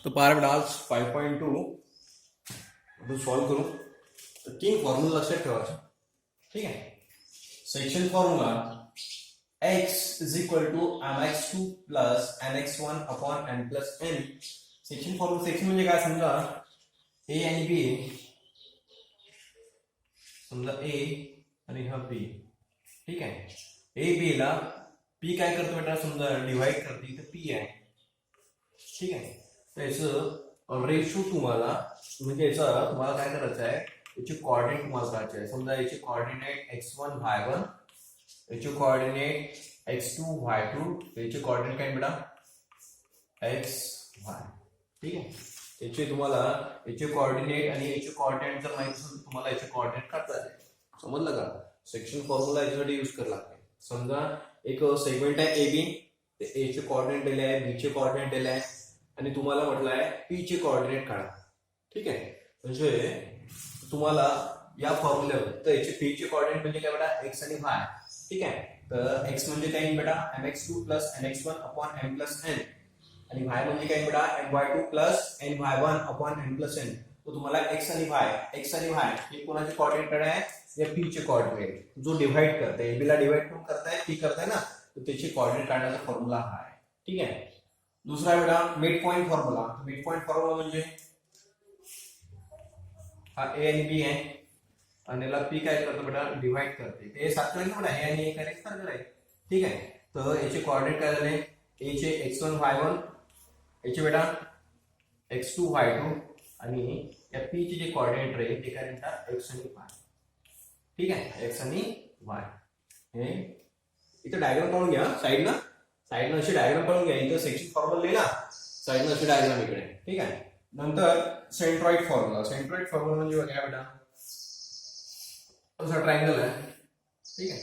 तो पार्ट आज 5.2 आपण सॉल्व करू. तर 3 फॉर्म्युला लक्षात ठेवायचे. ठीक आहे. Section formula x is equal to mx2 plus nx1 upon n plus n. Section formula section म्हणजे काय समजा a आणि b, समजा a आणि हा b. ठीक आहे. a b ला p काय करतो बेटा, समजा डिवाइड करते तर p आहे. ठीक आहे. त्याचं रेशो तुम्हाला म्हणजे याचा तुम्हाला काय करायचं आहे, याचे कोऑर्डिनेट तुम्हाला करायचे आहे. समजा याचे कोऑर्डिनेट x1 y1, याचे कोऑर्डिनेट x2 y2, याचे कोऑर्डिनेट काय बेटा x y. ठीक आहे. याचे तुम्हाला याचे कोऑर्डिनेट आणि याचे कोऑर्डिनेट जर माहिती असेल तर तुम्हाला याचे कोऑर्डिनेट काढता येईल. समजलं का? सेक्शन फॉर्म्युला याच्यासाठी यूज करायला लागते. समजा एक सेगमेंट आहे AB, ते A चे कोऑर्डिनेट दिले आहे, B चे कोऑर्डिनेट दिले आहे आणि तुम्हाला म्हटलं आहे P चे कोऑर्डिनेट काढा. ठीक आहे. म्हणजे तुम्हाला या फॉर्म्युल्यावर तर याचे P चे कोऑर्डिनेट म्हणजे काय बेटा x आणि y. ठीक आहे. तर x म्हणजे काय बेटा mx2 nx1 m n आणि y म्हणजे काय बेटा my2 ny1 m n. तो तुम्हाला x आणि y हे कोणाचे कोऑर्डिनेट आहे, या p चे कोऑर्डिनेट जो डिवाइड करते, ab ला डिवाइड करून करताय p करताय ना, तर त्याचे कोऑर्डिनेट काढण्याचा फॉर्म्युला हा आहे. ठीक आहे. दुसरा बेटा mid point formula. Mid point formula म्हणजे हा a आणि b आहे आणि याला p काय करतो बेटा डिवाइड करते. ते सारखं आहे ना बेटा, a आणि a करेक्ट सारखं आहे. ठीक आहे. तर याचे कोऑर्डिनेट काय झाले, a चे x1 y1, याचे बेटा x2 y2 आणि या p चे जे कोऑर्डिनेट आहे ते काय म्हणतात x आणि y. ठीक आहे. x आणि y. हे इथे डायग्राम काढून घ्या साइडनं अशी डायग्राम काढून घ्या. इथं सेक्शन फॉर्म्युला लिहिला, साइडनं अशी डायग्राम इकडे. ठीक आहे. नंतर सेंट्रॉइड फॉर्म्युला. सेंट्रॉइड फॉर्म्युला म्हणजे काय बेटा, असा ट्रायंगल आहे. ठीक आहे.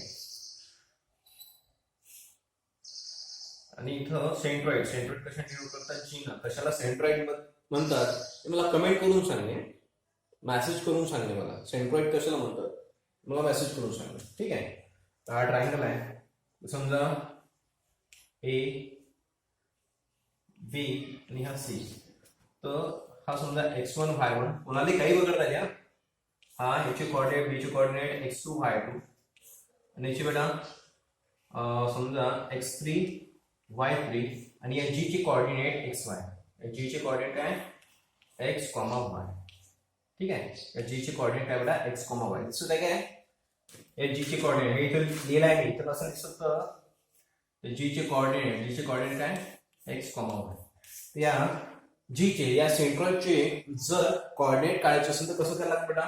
आणि इथं सेंट्रॉइड कशासाठी यूज करतात, चिन्ह कशाला सेंट्रॉइड म्हणतात ते मला कमेंट करून सांगे, मेसेज करून सांगे मला. सेंट्रॉइड कशाला म्हणतात मला मेसेज करून सांगा. ठीक आहे. तर हा ट्रायंगल आहे. समजा A B आणि हा C. तर हा समजा x1 y1 कोणाला काही वगळता द्या. हा याचे कोऑर्डिनेट B चे कोऑर्डिनेट x2 y2 आणि याचे बेटा समजा x3 y3 आणि या G चे कोऑर्डिनेट xy. या G चे कोऑर्डिनेट काय x, y. ठीक आहे. या G चे कोऑर्डिनेट काय बेटा x, y. दिसत आहे काय, या G चे कोऑर्डिनेट हे इथे लिहिलं आहे मी, तर असं दिसत G चे कोऑर्डिनेट काय x, y. या G चे या सेंट्रॉइडचे जर कोऑर्डिनेट काढायचे असेल तर कसं करायला लागतं बेटा,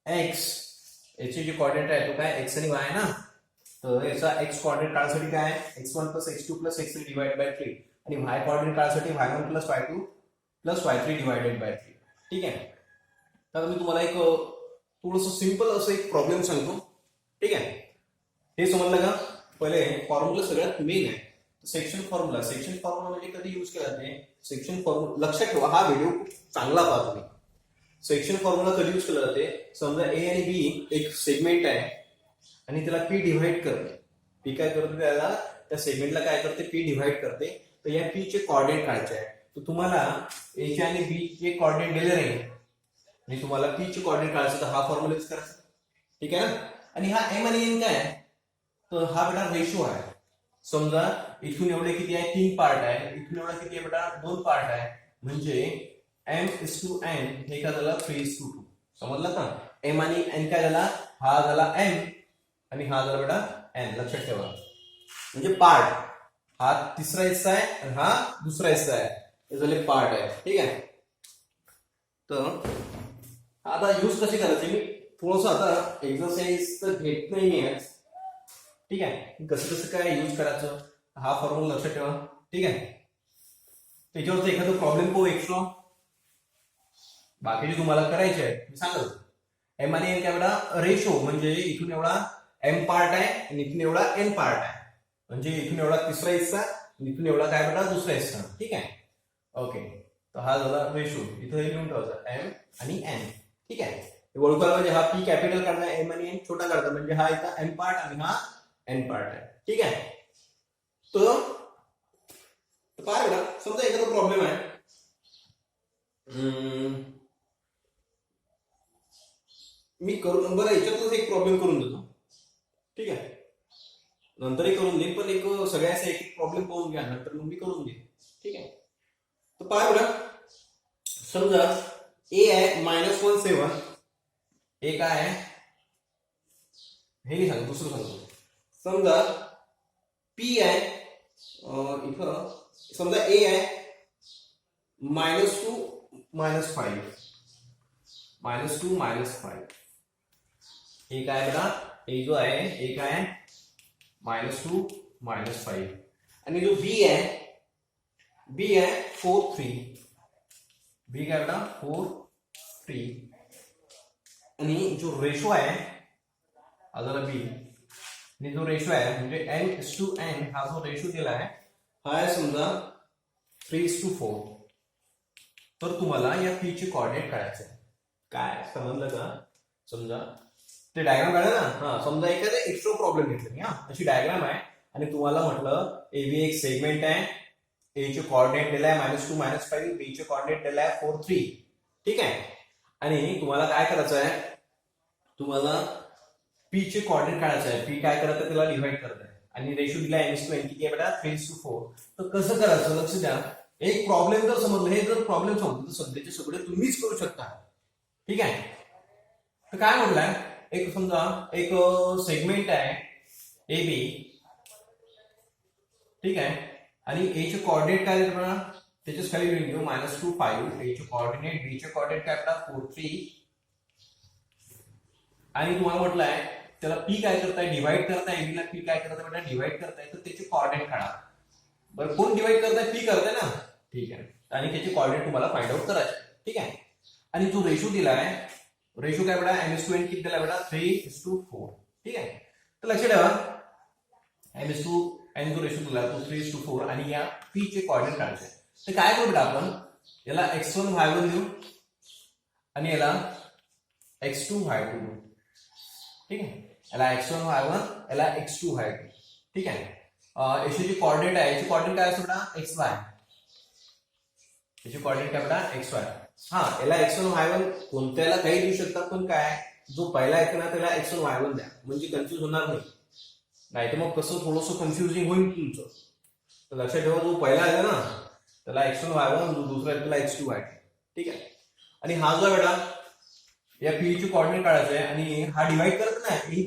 x याचे जे कोऑर्डिनेट आहे तो काय x आणि y आहे ना, तर याचा x कोऑर्डिनेट काढण्यासाठी काय x1 x2 x3 divided by 3 आणि y कोऑर्डिनेट काढण्यासाठी y1 y2 y3 divided by 3. ठीक आहे. तर मी तुम्हाला एक थोडंसं सिंपल असं एक प्रॉब्लेम सांगतो. ठीक आहे. हे समजलं का? पहिले फॉर्म्युला सगळ्यात मेन आहे. सेक्शन फॉर्म्युला म्हणजे कधी यूज केला जाते, सेक्शन फॉर्म्युला लक्षात ठेवा. हा व्हिडिओ खूप चांगला पहा तुम्ही. सेक्शन फॉर्म्युला कधी यूज केला जाते, समजा ए आणि बी एक सेगमेंट आहे आणि त्याला पी डिव्हाइड करते. पी काय करते, त्याला त्या सेगमेंटला काय करते, पी डिव्हाइड करते. तर या पी चे कोऑर्डिनेट काढायचे आहे. तर तुम्हाला ए चे आणि बी चे कोऑर्डिनेट दिले नाही आणि तुम्हाला पी चे कोऑर्डिनेट काढायचे, तर हा फॉर्म्युला यूज करायचा. ठीक आहे ना. आणि हा एम आणि एन काय आहे, तर हा बेटा रेशो आहे. समजा इथून एवढे किती आहे, 3 पार्ट आहे. इथून एवढा किती आहे बेटा, 2 पार्ट आहे. म्हणजे m:n हे काय झालं 3:2. समजलं का? m आणि n काय झाला, हा झाला m आणि हा झाला बेटा n. लक्षात ठेवा. म्हणजे पार्ट हा तिसरा हिस्सा आहे आणि हा दुसरा हिस्सा आहे, हे झाले पार्ट आहे. ठीक आहे. तर आता यूज कशी करायची, मी थोडस आता एक्सरसाइज तर घेत नाहीये. ठीक आहे. कसं काय यूज करायचं हा फॉर्म्युला लक्षात ठेवा. ठीक आहे. त्याच्यावरचं एखादं प्रॉब्लेम पाहू एक्स्ट्रा, बाकीचे तुम्हाला करायचे आहे मी सांगतो. एम आणि एन काय बेटा रेशो, म्हणजे इथून एवढा एम पार्ट आहे आणि इथून एवढा एन पार्ट आहे. म्हणजे इथून एवढा तिसरा हिस्सा आणि इथून एवढा काय बेटा दुसरा हिस्सा. ठीक आहे. ओके. तर हा झाला रेशो. इथं हे लिहून ठेवायचं एम आणि एन. ठीक आहे. ओळखायला म्हणजे हा पी कॅपिटल काढणार, एम आणि एन छोटा काढतो, म्हणजे हा इथं एम पार्ट आणि हा एन पार्ट आहे. ठीक आहे. तर पहा बेटा, समजा एखादा प्रॉब्लेम आहे मी करून बरं याच्यातच एक प्रॉब्लेम करून देतो, ठीक आहे, नंतरही करून देईन, पण एक सगळ्याचा एक प्रॉब्लेम पाहून घ्या, नंतर मग मी करून देईन, ठीक आहे. तर पहा बरं, समजा ए आहे -17, ए काय आहे हे नाही सांगतो, दुसरं सांगतो. समजा पी आहे इथं, समजा ए आहे -2 -5, -2 -5. ए काय बेटा, ए जो आहे ए काय आहे -2 -5, आणि जो बी आहे, बी आहे 4 3, बी काय बेटा 4 3, आणि जो रेशो आहे अजून बी, आणि जो रेशो आहे म्हणजे n:n हा जो रेशो दिला आहे हा आहे समजा 3:4. तर तुम्हाला या पी चे कोऑर्डिनेट काढायचे. काय समजलं का? समजा ते डायग्राम काढा ना. हा, समजा एखादा एक्स्ट्रा प्रॉब्लेम घेतला मी, हा अशी डायग्राम आहे आणि तुम्हाला म्हटलं एबी एक सेगमेंट आहे, ए चे कोऑर्डिनेट दिलाय -2 -5, बी चे कोऑर्डिनेट दिलाय 4 3, ठीक आहे. आणि तुम्हाला काय करायचं आहे, तुम्हाला पी चे कोऑर्डिनेट काढायचं आहे. पी काय करत आहे त्याला डिवाइड करत आहे, आणि रेशो दिलाय n:n किती आहे बेटा 3:4. तर कसं करायचं लक्ष द्या. एक प्रॉब्लेम जर समजलं, हे जर प्रॉब्लेम समजलं तर सध्याचे सगळे तुम्हीच करू शकता, ठीक आहे. तर काय म्हटलंय, एक समजा एक सेगमेंट आहे ए बी, ठीक आहे, आणि ए चे कोऑर्डिनेट काय देणार त्याच्याच खाली लिहून घेऊ -2 5, ए चे कोऑर्डिनेट, बी चे कोऑर्डिनेट काय बेटा 4 3, आणि तुम्हाला म्हटलंय त्याला पी काय करताय डिवाइड करताय, ए बी ला पी काय करताय बेटा डिवाइड करताय, तर त्याचे कोऑर्डिनेट काढा. बरं कोण डिवाइड करताय, पी करताय ना, ठीक आहे, आणि त्याचे कोऑर्डिनेट तुम्हाला फाइंड आउट करायचे, ठीक आहे. आणि जो रेशो दिलाय, रेशो काय बेटा n:n किती दिला बेटा 3:4, ठीक आहे. तर लक्षात ठेवा n जो रेशो दिला तो 3:4, आणि या पी चे कोऑर्डिनेट काढायचे. तर काय करू बेटा आपण, याला x1 y1 देऊ आणि याला x2 y2 देऊ, ठीक आहे. याला x1 y1, याला x2 y2, ठीक आहे. याची जी कोऑर्डिनेट आहे, याची कोऑर्डिनेट काय असतो बेटा xy, याची कोऑर्डिनेट काय बेटा xy. हा, याला x1 y1 कोणत्याला काही देऊ शकतात, पण काय जो पहिला आहे ना त्याला x1 y1 द्या, म्हणजे कन्फ्युज होणार नाही तर मग कसं थोडंसं कन्फ्युजिंग होईल तुमचं. तर लक्षात ठेवा, जो पहिला आहे ना त्याला x1 y1, जो दुसरा आहे त्याला x2 y2, ठीक आहे. आणि हा जो बेटा या पी ची कोऑर्डिनेट काढायचं आहे, आणि हा डिवाइड करत नाही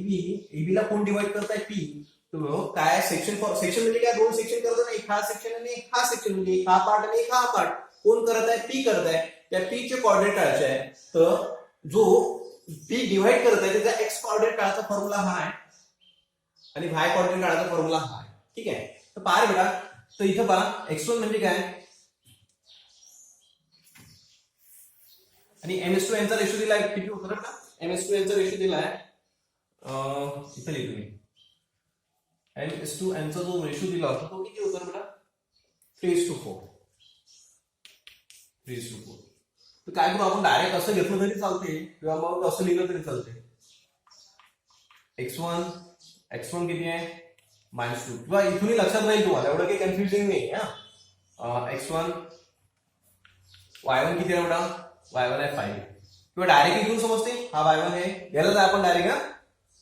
एबी ला कोण डिवाइड करताय पी. तो काय सेक्शन फॉर सेक्शन म्हणजे काय, दोन सेक्शन करत नाही, एक हा सेक्शन आणि एक हा सेक्शन, म्हणजे एक हा पार्ट आणि एक हा पार्ट. कोण करत आहे, पी करत आहे. त्या पी चे कोऑर्डिनेट काढायचे आहे, तर जो पी डिवाइड करत आहे त्याचा एक्स कोऑर्डिनेट काढायचा फॉर्म्युला हा आहे, आणि वाय कोऑर्डिनेट काढायचा फॉर्म्युला हा आहे, ठीक आहे. तर पहा बेटा, तर इथं पहा x1 म्हणजे काय, आणि n:n चा रेशो दिलाय किती होतं बेटा, n:n चा रेशो दिलाय इथे लिहितो मी, n:n चा जो रेशो दिला होता तो किती होता बेटा 3:4. तर काय करू आपण, डायरेक्ट असं घेतलं तरी चालते किंवा मग असं लिहिलं तरी चालते. x1 किती आहे -2, किंवा इथूनही लक्षात राहील तुम्हाला, एवढं काही कन्फ्युजिंग नाही. x1 y1 किती आहे बेटा, y1 आहे 5, किंवा डायरेक्ट इथून समजते हा y1 आहे, याला जर आपण डायरेक्ट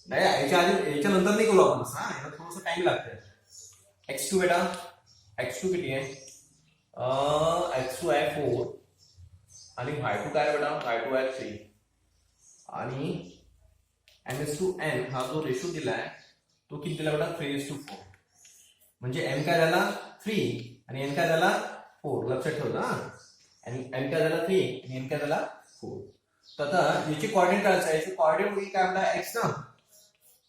नाही याच्या आधी याच्या नंतर नाही करू आपण, याला थोडंसं टाइम लागतं. x2 बेटा, x2 किती आहे, x2 आहे 4, आणि y2 काय बेटा, y2 आहे 3, आणि n:n हा जो रेशो दिलाय तो किती दिला बेटा 3:4, म्हणजे m काय झाला 3 आणि n काय झाला 4, लक्षात ठेव ना. आणि n काय झाला 3 आणि n काय झाला 4. तर आता याची कोऑर्डिनेट काढायचं आहे, याची कोऑर्डिनेट होईल काय आपला x ना,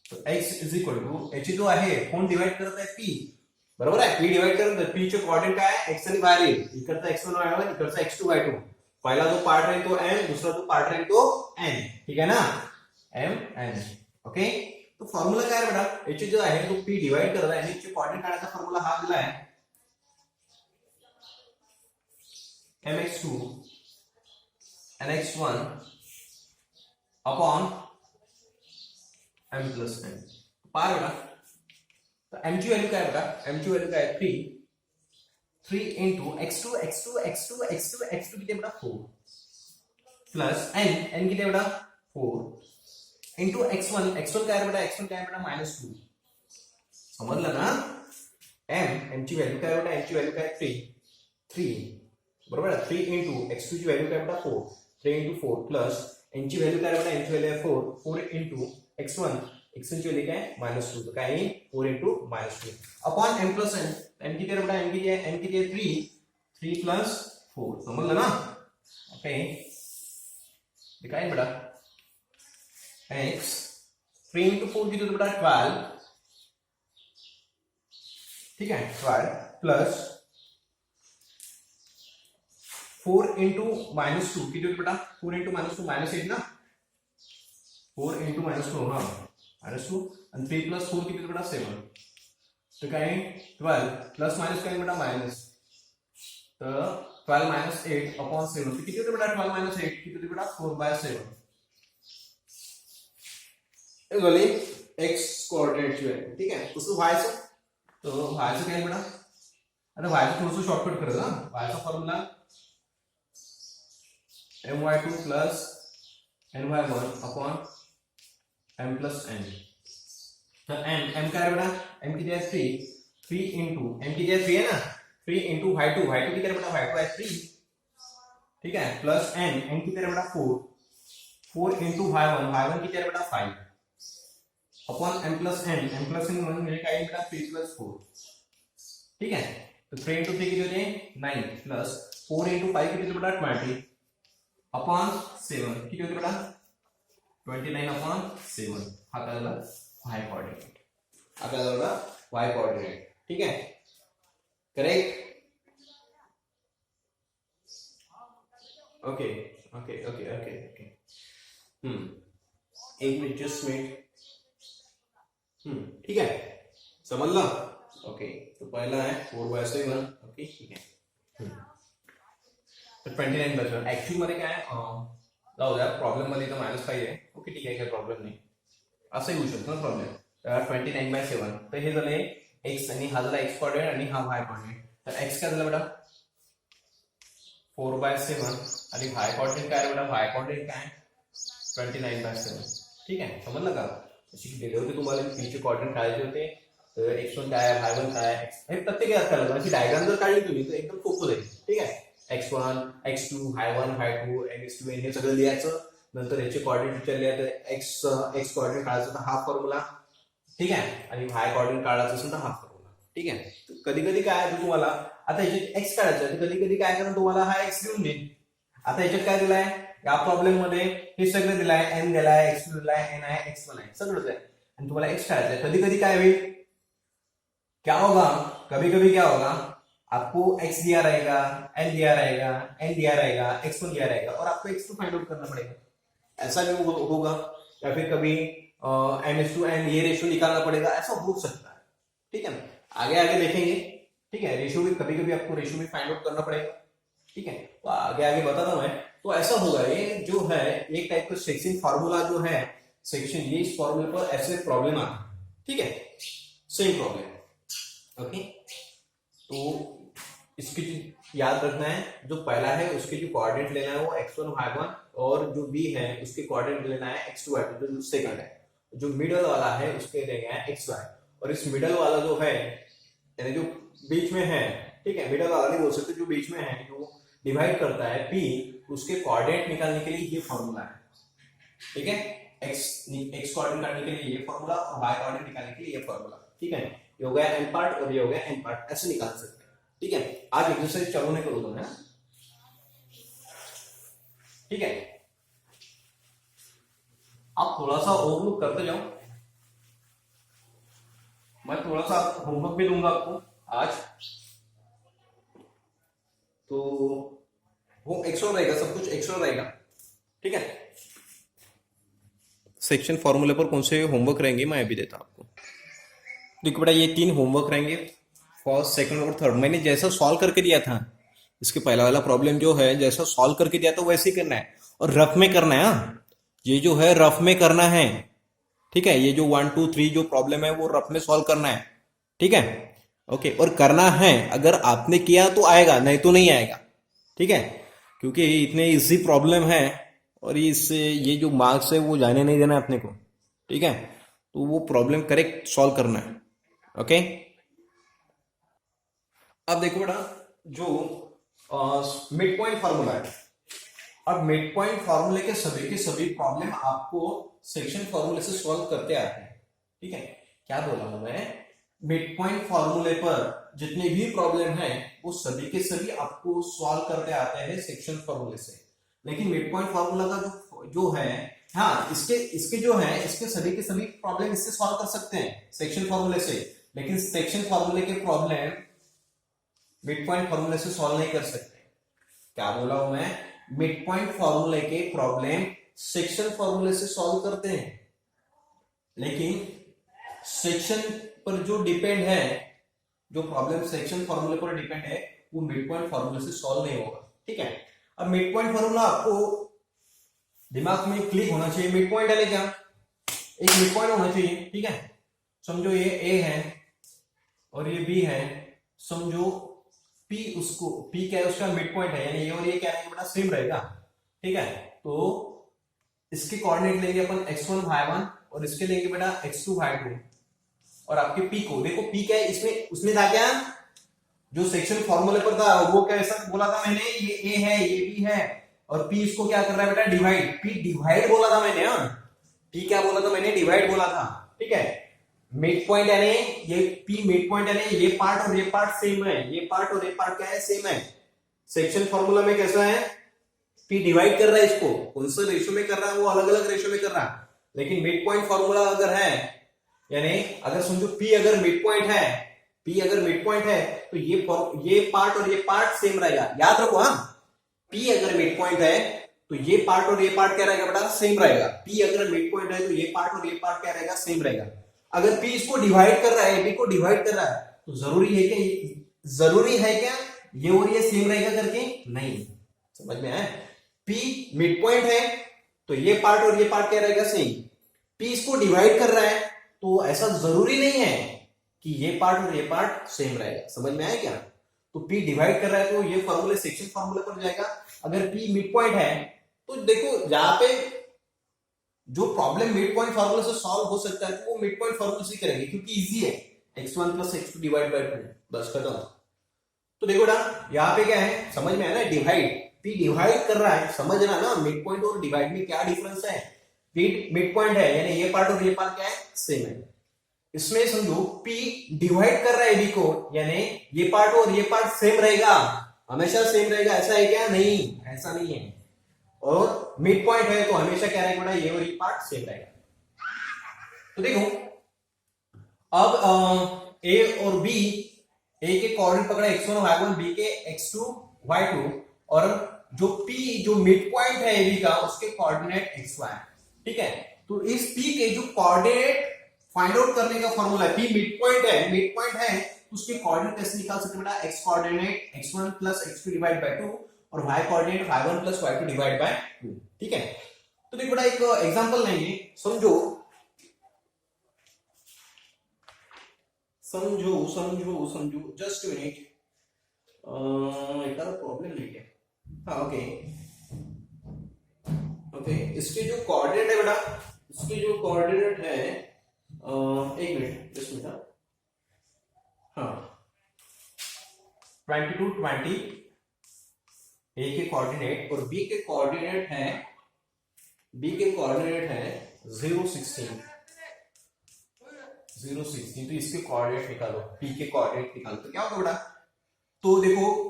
तर x इज इक्वल टू याची जो आहे कोण डिवाइड करत आहे p, बरोबर आहे, p डिवाइड करत आहे, p चे कोऑर्डिनेट काय x आणि y येईल, इकडचा x1 y1, इकडचा x2 y2. पहिला जो पार्ट राहील तो m, दुसरा जो पार्ट राहील तो n, ठीक आहे ना, m n, ओके. तो फॉर्म्युला काय बेटा, याची जो आहे तो p डिवाइड करत आहे, आणि याची कोऑर्डिनेट काढायचा फॉर्म्युला हा दिला आहे mx2 nx1 upon m plus n. पार बेटा, तर m ची व्हॅल्यू काय बेटा, m ची व्हॅल्यू काय 3, 3 into x2 x2 x2 x2 x2 किती बेटा 4 प्लस n किती बेटा 4 इंटू x1 x1 काय बेटा x1 काय बेटा -2 समजलं ना m ची व्हॅल्यू काय बेटा m ची व्हॅल्यू काय 3 बरोबर 3 इंटू x2 ची व्हॅल्यू काय बेटा 4 3 इंटू 4 प्लस n ची व्हॅल्यू काय बेटा n ची व्हॅल्यू आहे 4 इंटू x1 ची व्हॅल्यू काय -2 तो काय 4 into -2 upon m plus n n किती बेटा n किती आहे 3 प्लस 4 समजलं ना ओके ये काय बेटा x 3 इंटू 4 किती होतं बेटा 12 ठीक है 12 प्लस 4 इंटू -2 किती होतं बेटा 4 इंटू -2 -8 ना 4 इंटू -2 हाँ -2 आणि 3 प्लस 4 किती होतं बेटा 7 तो काय 12 प्लस माइनस काय बेटा माइनस तर 12 माइनस 8 अपॉन 7 किती होतं बेटा 12 माइनस 8 किती होतं बेटा 4/7 हे झाले x कोऑर्डिनेट ची व्हॅल्यू ठीक आहे कसं व्हायचं तो व्हायचं काय बेटा आता व्हायचं थोडंसं शॉर्टकट करूया ना व्हायचा formula my2 plus ny1 upon m plus n तर m काय बेटा m किती आहे 3 इंटू m किती आहे 3 आहे ना 3 इंटू y2 किती आहे बेटा y2 आहे 3 ठीक आहे प्लस n किती आहे बेटा 4 इंटू y1 किती आहे बेटा 5 अपॉन m प्लस n म्हणजे काय बेटा 3 प्लस 4 ठीक आहे तो 3 इंटू 3 किती होते 9 प्लस 4 इंटू 5 किती होते बेटा 20 अपॉन 7 किती होते बेटा 29 अपॉन 7 हा काय झाला y कोऑर्डिनेट हा काय झाला y कोऑर्डिनेट ठीक है correct okay okay okay okay okay एक मिनट जस्ट मिनट ठीक है समझ लो ओके तो पहला है 4/7 ओके ठीक है तर 29 बचलं ऍक्च्युअली मध्ये काय जाऊ द्या प्रॉब्लेम मध्ये तर -5 आहे ओके ठीक आहे काही प्रॉब्लेम नाही असं येऊ शकतो ना प्रॉब्लेम तर 29/7 तर हे झाले x आणि हा झाला x कोऑर्डिनेट आणि हा y कोऑर्डिनेट तर x काय झाला बेटा 4/7 आणि y कोऑर्डिनेट काय बेटा y कोऑर्डिनेट काय 29/7 ठीक आहे समजलं का अशी दिले होते तुम्हाला p चे कोऑर्डिनेट काढायचे होते तर x1 काय आहे y1 काय आहे हे प्रत्येक यात करायचं अशी डायग्राम जर काढली तुम्ही तर एकदम सोपं जाईल ठीक आहे x1 x2 y1 y2 x2 हे सगळं लिहायचं नंतर याचे कोऑर्डिनेट विचारले तर x कोऑर्डिनेट काढायचं तर हा फॉर्म्युला ठीक आहे आणि y कोऑर्डिनेट काढायचं असेल तर हा फॉर्म्युला ठीक आहे कधी कधी काय आहे तुम्हाला आता याच्यात x काढायचं तर कधी कधी काय करणार तुम्हाला हा x देऊन देईल आता याच्यात काय दिलाय या प्रॉब्लेम मध्ये हे सगळं दिलाय n दिलाय x दिलाय n आहे x1 आहे सगळंच आहे आणि तुम्हाला x काढायचं कधी कधी काय होईल क्या होगा कभी कभी क्या होगा आपको x दिया रहेगा n दिया रहेगा n दिया रहेगा x1 दिया रहेगा और आपको x2 फाइंड आउट करना पड़ेगा ऐसा भी होगा या फिर कभी n/n ये रेशियो निकालना पड़ेगा ऐसा हो सकता है ठीक है ना आगे आगे देखेंगे ठीक है रेशियो भी कभी कभी आपको रेशियो भी फाइंड आउट करना पड़ेगा ठीक है तो आगे आगे बताता हूं मैं तो ऐसा होगा ये जो है एक टाइप का सेक्शन फार्मूला जो है सेक्शन ये इस फॉर्मूले पर ऐसे प्रॉब्लम आता है ठीक है सेम प्रॉब्लम ओके तो इसकी याद रखना है जो पहला है उसके जो कोऑर्डिनेट लेना है वो x1 y1 और जो b है उसके कोऑर्डिनेट लेना है x2 y2 जो सेकंड है जो मिडल वाला है उसके लेना है xy और इस मिडल वाला जो है यानी जो बीच में है ठीक है मिडल वाला नहीं बोल सकते जो बीच में है जो डिवाइड करता है p उसके कोऑर्डिनेट निकालने के लिए ये फॉर्मूला है ठीक है x कोऑर्डिनेट निकालने के लिए ये फॉर्मूला और y कोऑर्डिनेट निकालने के लिए ये फॉर्मूला ठीक है ये हो गया n पार्ट और ये हो गया n पार्ट ऐसे निकाल सकते हैं ठीक है आज एक्सरसाइज चालू नहीं करूंगा मैं ठीक है आप थोड़ा सा ओवरलुक करते जाओ मैं थोड़ा सा होमवर्क भी दूंगा आपको आज तो वो एक्स्ट्रा रहेगा सब कुछ एक्स्ट्रा रहेगा ठीक है सेक्शन फॉर्मूले पर कौन से होमवर्क रहेंगे मैं अभी देता हूं आपको देखो बेटा ये 3 होमवर्क रहेंगे फर्स्ट सेकंड और थर्ड मैंने जैसा सॉल्व करके दिया था इसके पहला वाला प्रॉब्लम जो है जैसा सॉल्व करके दिया था वैसे ही करना है और रफ में करना है ये जो है रफ में करना है ठीक है ये जो 1 2 3 जो प्रॉब्लम है वो रफ में सॉल्व करना है ठीक है ओके, और करना है, अगर आपने किया तो आएगा, नहीं तो नहीं आएगा। ठीक है, क्योंकि इतने इजी प्रॉब्लम है और इससे ये जो मार्क्स है वो जाने नहीं देना है अपने को। ठीक है, तो वो प्रॉब्लम करेक्ट सॉल्व करना है। ओके, अब देखो बेटा, जो मिड पॉइंट फॉर्मूला है, अब मिड पॉइंट फॉर्मूले के सभी प्रॉब्लम आपको सेक्शन फॉर्मूले से सॉल्व करते आते हैं। ठीक है, क्या बोला हूं मैं, मिड पॉइंट फॉर्मूले पर जितने भी प्रॉब्लम है वो सभी के सभी आपको सॉल्व करते आते हैं सेक्शन फॉर्मूले से। लेकिन मिड पॉइंट फॉर्मूला का जो है, हाँ, इसके इसके जो है, इसके सभी के सभी प्रॉब्लम इससे सॉल्व कर सकते हैं सेक्शन फॉर्मूले से, लेकिन सेक्शन फॉर्मूले के प्रॉब्लम मिड पॉइंट फॉर्मूले से सॉल्व नहीं कर सकते। क्या बोला हूं मैं, मिड पॉइंट फॉर्मूले के प्रॉब्लम सेक्शन फॉर्मूले से सॉल्व करते हैं, लेकिन सेक्शन पर जो डिपेंड है, जो प्रॉब्लम सेक्शन फॉर्मूले पर डिपेंड है, वो मिड पॉइंट फॉर्मूले से सॉल्व नहीं होगा। ठीक है, अब मिड पॉइंट फॉर्मूला आपको दिमाग में क्लिक होना चाहिए। मिड पॉइंट है क्या, एक मिड पॉइंट होना चाहिए। ठीक है, समझो ये ए है और ये बी है, समझो P, उसको P क्या है, उसका मिड पॉइंट है, यानी ये और ये क्या है, बड़ा सेम रहेगा। ठीक है, तो इसके कोऑर्डिनेट लेंगे अपन x1 y1 और इसके लेंगे बेटा x2 y2, और आपके P को देखो, P क्या है इसमें, उसने था क्या, जो सेक्शन फॉर्मूले पर था वो कैसा बोला था मैंने, ये A है ये B है, और P इसको क्या कर रहा है बेटा, डिवाइड। P डिवाइड बोला था मैंने, हाँ, P क्या बोला था मैंने, डिवाइड बोला था। ठीक है, मिड पॉइंट यानी ये P मिड पॉइंट यानी ये पार्ट और ये पार्ट सेम है, ये पार्ट और ये पार्ट क्या है, सेम है। सेक्शन फॉर्मूला में कैसा है, P डिवाइड कर रहा है इसको, कौन सा रेशो में कर रहा है, वो अलग अलग रेशो में कर रहा है। लेकिन मिड पॉइंट फॉर्मूला अगर है, यानी अगर समझो P अगर मिड पॉइंट है, P अगर मिड पॉइंट है, तो ये पार्ट और ये पार्ट सेम रहेगा, याद रखो। हाँ, P अगर मिड पॉइंट है तो ये पार्ट और ये पार्ट क्या रहेगा बेटा, सेम रहेगा। P अगर मिड पॉइंट है तो ये पार्ट और ये पार्ट क्या रहेगा, सेम रहेगा। अगर P इसको डिवाइड कर रहा है, B को डिवाइड कर रहा है, तो जरूरी है क्या, जरूरी है क्या ये और ये सेम रहेगा करके, नहीं। समझ में आया, P मिड पॉइंट है तो ये पार्ट और ये पार्ट क्या रहेगा, सेम। P इसको डिवाइड कर रहा है तो ऐसा जरूरी नहीं है कि ये पार्ट और ये पार्ट सेम रहेगा। समझ में आया क्या, तो P डिवाइड कर रहा है तो ये फॉर्मूले सेक्शन फॉर्मूले पर जाएगा। अगर P मिड पॉइंट है तो देखो जहां पे जो प्रॉब्लम मिड पॉइंट फॉर्मूले से सॉल्व हो सकता है तो वो मिड पॉइंट फॉर्मूले से करेंगे, क्योंकि इजी है, x1 plus x2 divide by 2, बस खत्म। तो देखो ना, यहाँ पे क्या है, समझ में आया ना, डिवाइड, P डिवाइड कर रहा है, समझना ना मिड पॉइंट और डिवाइड में क्या डिफरेंस है। P मिड पॉइंट है यानी ये पार्ट और ये पार्ट क्या है, सेम है। इसमें समझो P डिवाइड कर रहा है B को, यानी ये पार्ट और ये पार्ट सेम रहेगा, हमेशा सेम रहेगा, ऐसा है क्या, नहीं, ऐसा नहीं है। और मिड पॉइंट है तो हमेशा क्या रहेगा, ये और ये पार्ट सेम रहेगा। तो देखो, अब A और B, A के कोऑर्डिनेट पकड़े x1 y1, B के x2 y2, और जो P जो मिड पॉइंट है AB का, उसके कोऑर्डिनेट xy। ठीक है, तो इस P के जो कोऑर्डिनेट फाइंड आउट करने का फॉर्मूला है, P मिड पॉइंट है, मिड पॉइंट है तो उसके कोऑर्डिनेट कैसे निकाल सकते हैं बेटा, x coordinate x1 plus x2 divide by 2 और y coordinate y1 plus y2 divide by 2। ठीक है, तो देखो बेटा एक एग्जांपल लेंगे, समझो समझो समझो समझो, जस्ट मिनट, एक प्रॉब्लम लेंगे। हाँ, ओके ओके, इसके जो कोऑर्डिनेट है बेटा, इसके जो कोऑर्डिनेट है, एक मिनट, जस्ट मिनट, हाँ, 22 20 ए के कोऑर्डिनेट और बी के कोऑर्डिनेट है, बी के कोऑर्डिनेट है 0 16 0 16, तो इसके कोऑर्डिनेट निकालो, पी के कोऑर्डिनेट निकालो तो क्या होगा बेटा, तो देखो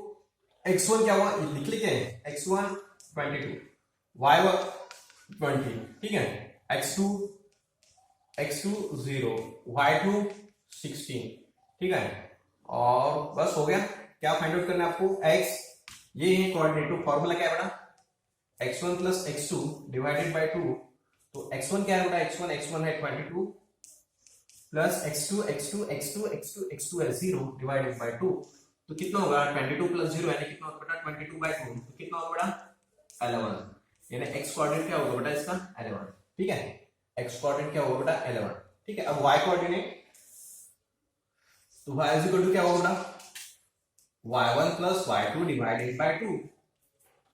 x1 क्या हुआ, लिख लेते हैं, x1 22, y1 20, ठीक है, x2 0, y2 16, ठीक है, और बस हो गया। क्या फाइंड आउट करना है आपको, x, ये है कोऑर्डिनेट, फॉर्मूला क्या है बेटा, x1 plus x2 divided by 2, तो x1 क्या है बेटा, x1 है 22 प्लस x2 है 0 डिवाइडेड बाय 2, तो कितना होगा 22 प्लस 0 यानी कितना होगा बेटा 22 बाय 2, तो कितना होगा बेटा 11, यानी x कोऑर्डिनेट क्या होगा बेटा इसका 11, ठीक है, x कोऑर्डिनेट क्या होगा बेटा 11, ठीक है। अब y कोऑर्डिनेट तो y इज इक्वल टू क्या होगा y1 plus y2 divided by 2।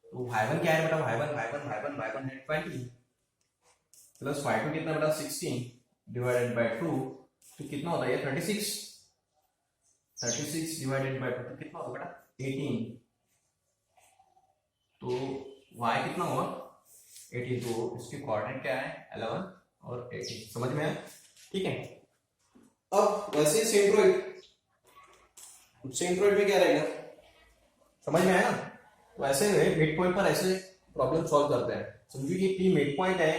तो y1 क्या है बेटा, y1 है 20 प्लस y2 कितना बेटा 16 डिवाइडेड बाय 2, तो कितना होता है ये 36 डिवाइडेड बाय 2 तो कितना होगा बेटा 18। तो y कितना होगा 18, तो इसके कोऑर्डिनेट क्या है 11 और 18। समझ में आया? ठीक है। अब वैसे सेंट्रोइड में क्या रहेगा, समझ में आया ना? तो ऐसे मिड पॉइंट पर ऐसे प्रॉब्लम सॉल्व करते हैं। समझो कि P मिड पॉइंट है,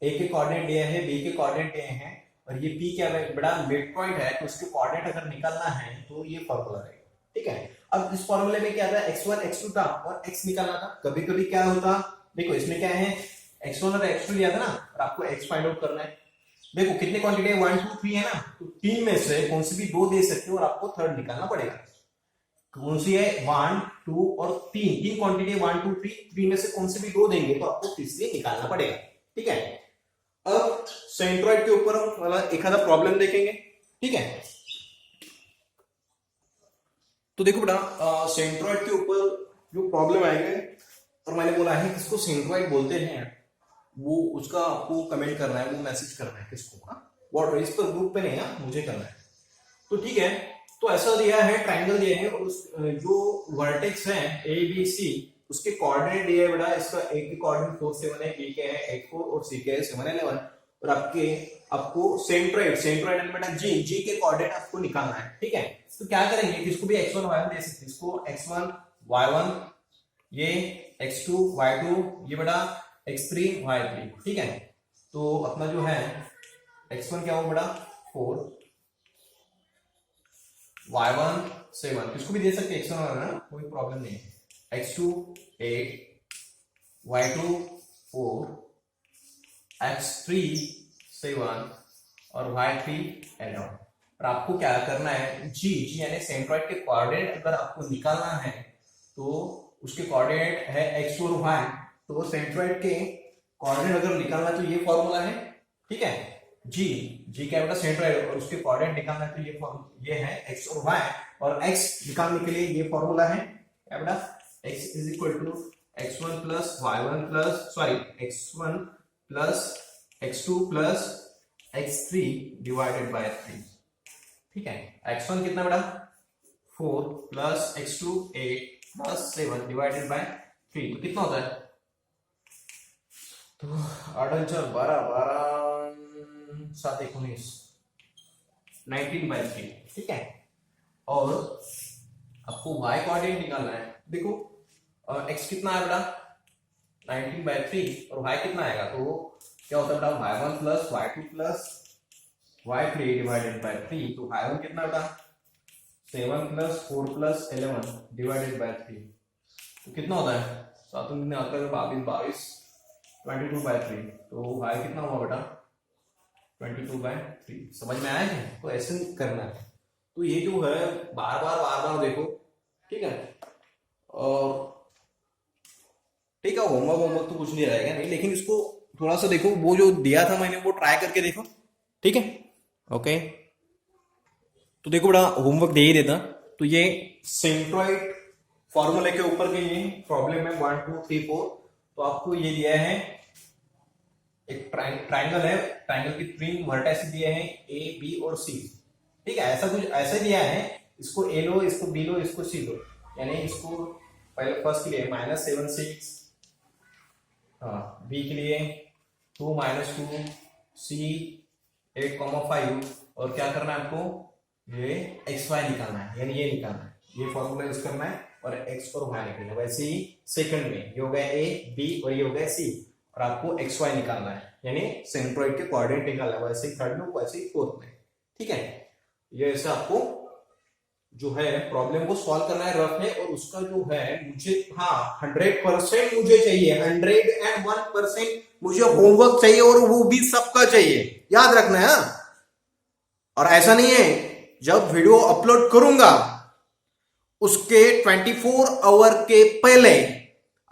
ए के कोऑर्डिनेट दिए हैं, बी के कोऑर्डिनेट दिए हैं, और ये P क्या है बड़ा मिड पॉइंट है, तो उसके कोऑर्डिनेट अगर निकालना है तो ये फॉर्मूला रहेगा। ठीक है। अब इस फॉर्मूले में क्या था, x1 x2 था और x निकालना था। कभी कभी क्या होता, देखो इसमें क्या है x1 और x2 दिया था ना, और आपको x फाइंड आउट करना है। देखो कितने क्वांटिटी है 1 2 3 है ना, तो तीन में से कौन सी भी दो दे सकते हो और आपको थर्ड निकालना पड़ेगा। कौन सी है 1 2 और 3 क्वांटिटी है 1 2 3 में से कौन से भी दो देंगे तो आपको तीसरी निकालना पड़ेगा। ठीक है। अब सेंट्रोइड के ऊपर वाला एक आधा प्रॉब्लम देखेंगे। ठीक है। तो देखो बेटा सेंट्रोइड के ऊपर जो प्रॉब्लम आएंगे, और मैंने बोला है किसको सेंट्रोइड बोलते हैं, वो उसका आपको कमेंट करना है, वो मैसेज करना है किसको, व्हाट इस पर ग्रुप पे नहीं है, मुझे करना है। तो ठीक है। तो ऐसा दिया है, ट्रायंगल दिया है, और उस जो वर्टेक्स है ए बी सी उसके कोऑर्डिनेट दिए है बेटा। इसका ए के कोऑर्डिनेट 4 7 है, बी के है 8 4 और सी के है 7 11, और आपको सेंट्रोइड बेटा जी के कोऑर्डिनेट आपको निकालना है। ठीक है। तो क्या करेंगे, किसको भी x1 y1 दे सकते हैं, इसको x1 y1, ये x2 y2, ये बेटा x3 y3। ठीक है। तो अपना जो है x1 क्या हो बेटा 4, y1 7, किसको भी दे सकते हैं x1 y1, कोई प्रॉब्लम नहीं है। x2 8, y2 4, x3 7 और y3 11। और आपको क्या करना है, जी यानी सेंट्रोइड के कोऑर्डिनेट अगर आपको निकालना है तो उसके कोऑर्डिनेट है x और y, तो सेंट्रोइड के कोऑर्डिनेट अगर निकालना है तो ये फॉर्मूला है। ठीक है। जी क्या बेटा सेंट्रोइड, और उसके कोऑर्डिनेट निकालना है तो ये है x और y, और x निकालने के लिए ये फॉर्मूला है क्या बेटा, x is equal to x1 plus y1 plus x1 plus x2 plus x3 divided by 3। ठीक है। x1 कितना बेटा 4 plus x2 8 plus 7 divided by 3, तो कितना होता है, तो 8 12 12 7 19 19/3। ठीक है। और आपको y कोऑर्डिनेट निकालना है। देखो x कितना है बेटा 19/3 और y कितना आएगा, तो क्या होता है बेटा y1 plus y2 plus y3 divided by 3, तो y1 कितना बेटा 7 प्लस 4 प्लस 11 डिवाइडेड बाय 3, तो कितना होता है 7 कितने आता है 22 22/3, तो y कितना हुआ बेटा 22/3। समझ में आया है? तो ऐसे करना है। तो ये जो है बार बार देखो। ठीक है। और ठीक है, होमवर्क तो कुछ नहीं रहेगा नहीं, लेकिन इसको थोड़ा सा देखो, वो जो दिया था मैंने वो ट्राई करके देखो। ठीक है। ओके। तो देखो बड़ा होमवर्क दे ही देता। तो ये सेंट्रोइड फॉर्मूले के ऊपर के ये प्रॉब्लम है 1 2 3 4। तो आपको ये दिया है एक ट्राइंगल है, ट्राइंगल की 3 वर्टेक्स दिए हैं ए बी और सी। ठीक है। ऐसा कुछ ऐसे दिया है, इसको ए लो, इसको बी लो, इसको सी लो, यानी इसको पहले फर्स्ट के लिए -7 6, बी के लिए 2 -2, सी 8 5, और क्या करना है आपको, ये एक्स वाई निकालना है, यानी ये निकालना है, ये फॉर्मूला यूज करना है और एक्स और वाई निकालना है। वैसे ही सेकंड में ये हो गया ए बी और ये हो गया सी, और आपको एक्स वाई निकालना है, यानी सेंट्रोइड के कोऑर्डिनेट निकालना है, वैसे ही थर्ड में वैसे ही फोर्थ में। ठीक है। ये ऐसा आपको जो है प्रॉब्लम को सॉल्व करना है रफ में, और उसका जो है मुझे 100% मुझे चाहिए, 101% मुझे होमवर्क चाहिए, और वो भी सबका चाहिए, याद रखना है। और ऐसा नहीं है, जब वीडियो अपलोड करूंगा उसके 24 आवर के पहले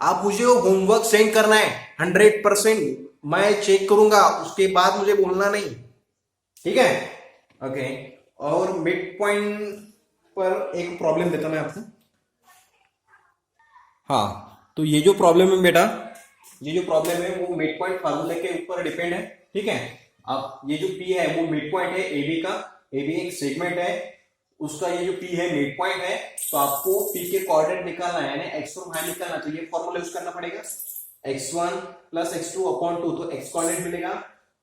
आप मुझे होमवर्क सेंड करना है, 100% मैं चेक करूंगा, उसके बाद मुझे बोलना नहीं। ठीक है। ओके। और मिड पॉइंट पर एक प्रॉब्लम देता मैं आपको। हाँ, तो ये जो प्रॉब्लम है बेटा, ये जो प्रॉब्लम है वो मिड पॉइंट फार्मूले के ऊपर डिपेंड है, ठीक है। अब ये जो पी है वो मिड पॉइंट है ए बी का, ए बी एक सेगमेंट है, उसका ये जो पी है मिड पॉइंट है। तो आपको पी के कोऑर्डिनेट निकालना है, यानी x1 y निकालना, तो ये फॉर्मूला यूज करना पड़ेगा, x1 प्लस x2 अपॉन 2, तो x कोऑर्डिनेट मिलेगा,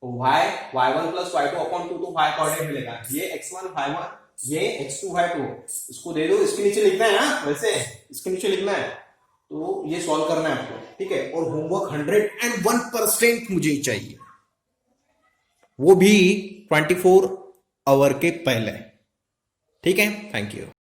y1 प्लस y2 अपॉन 2, तो y कोऑर्डिनेट मिलेगा। ये x1 y1, ये x2 y2, इसको दे दो, इसके नीचे लिखना है ना, वैसे इसके नीचे लिखना है, तो ये सॉल्व करना है आपको, ठीक है। और होमवर्क 101% मुझे चाहिए, वो भी 24 आवर के पहले, ठीक है। Thank you.